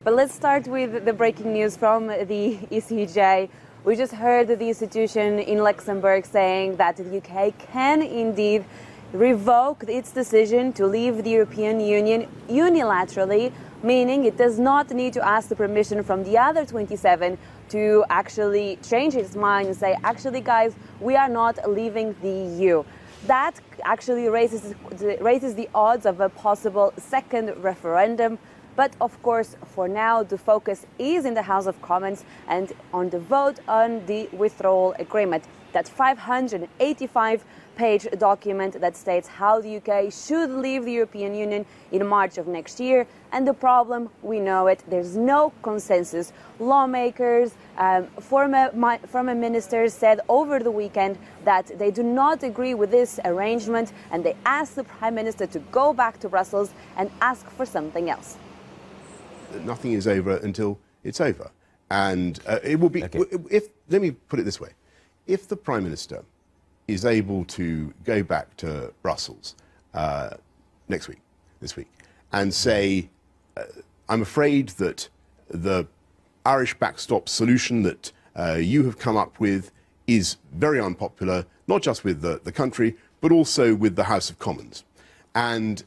But let's start with the breaking news from the ECJ. We just heard the institution in Luxembourg saying that the UK can indeed revoke its decision to leave the European Union unilaterally, meaning it does not need to ask the permission from the other 27 to actually change its mind and say, actually, guys, we are not leaving the EU. That actually raises the odds of a possible second referendum. But of course, for now, the focus is in the House of Commons and on the vote on the withdrawal agreement. That 585-page document that states how the UK should leave the European Union in March of next year. And the problem, we know it, there's no consensus. Lawmakers, former ministers said over the weekend that they do not agree with this arrangement, and they asked the Prime Minister to go back to Brussels and ask for something else. Nothing is over until it's over. And it will be, let me put it this way. If the Prime Minister is able to go back to Brussels this week, and say, I'm afraid that the Irish backstop solution that you have come up with is very unpopular, not just with the country, but also with the House of Commons. And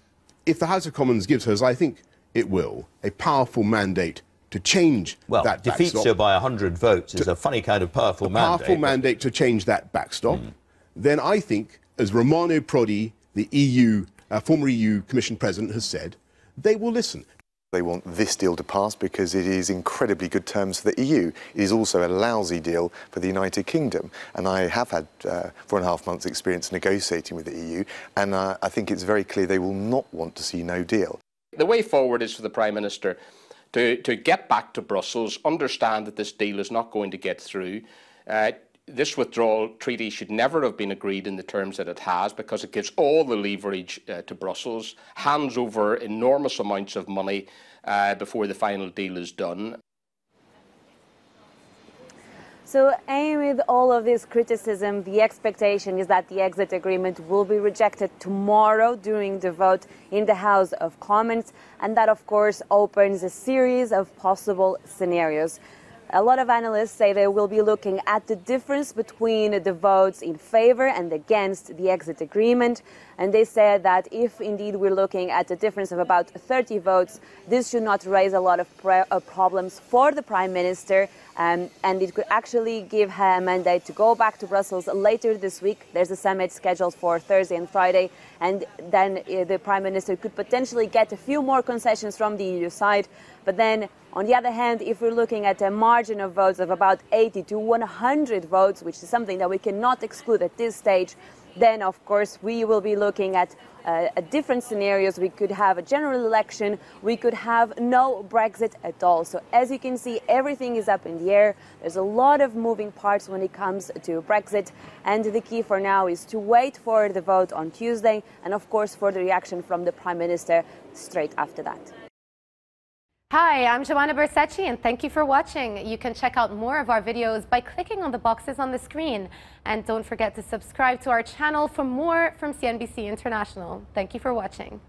if the House of Commons gives her, as I think it will, a powerful mandate to change that backstop. Well, defeats her by 100 votes is a funny kind of powerful mandate. A powerful mandate to change that backstop. Then I think, as Romano Prodi, the former EU Commission President, has said, they will listen. They want this deal to pass because it is incredibly good terms for the EU. It is also a lousy deal for the United Kingdom. And I have had 4.5 months' experience negotiating with the EU, and I think it's very clear they will not want to see no deal. The way forward is for the Prime Minister to get back to Brussels, understand that this deal is not going to get through. This withdrawal treaty should never have been agreed in the terms that it has, because it gives all the leverage to Brussels, hands over enormous amounts of money before the final deal is done. So, amid all of this criticism, the expectation is that the exit agreement will be rejected tomorrow during the vote in the House of Commons, and that, of course, opens a series of possible scenarios. A lot of analysts say they will be looking at the difference between the votes in favor and against the exit agreement. And they said that if indeed we're looking at a difference of about 30 votes, this should not raise a lot of problems for the Prime Minister. And it could actually give her a mandate to go back to Brussels later this week. There's a summit scheduled for Thursday and Friday. And then the Prime Minister could potentially get a few more concessions from the EU side. But then, on the other hand, if we're looking at a margin of votes of about 80 to 100 votes, which is something that we cannot exclude at this stage, then, of course, we will be looking at different scenarios. We could have a general election. We could have no Brexit at all. So, as you can see, everything is up in the air. There's a lot of moving parts when it comes to Brexit. And the key for now is to wait for the vote on Tuesday and, of course, for the reaction from the Prime Minister straight after that. Hi, I'm Joanna Bersecci, and thank you for watching. You can check out more of our videos by clicking on the boxes on the screen. And don't forget to subscribe to our channel for more from CNBC International. Thank you for watching.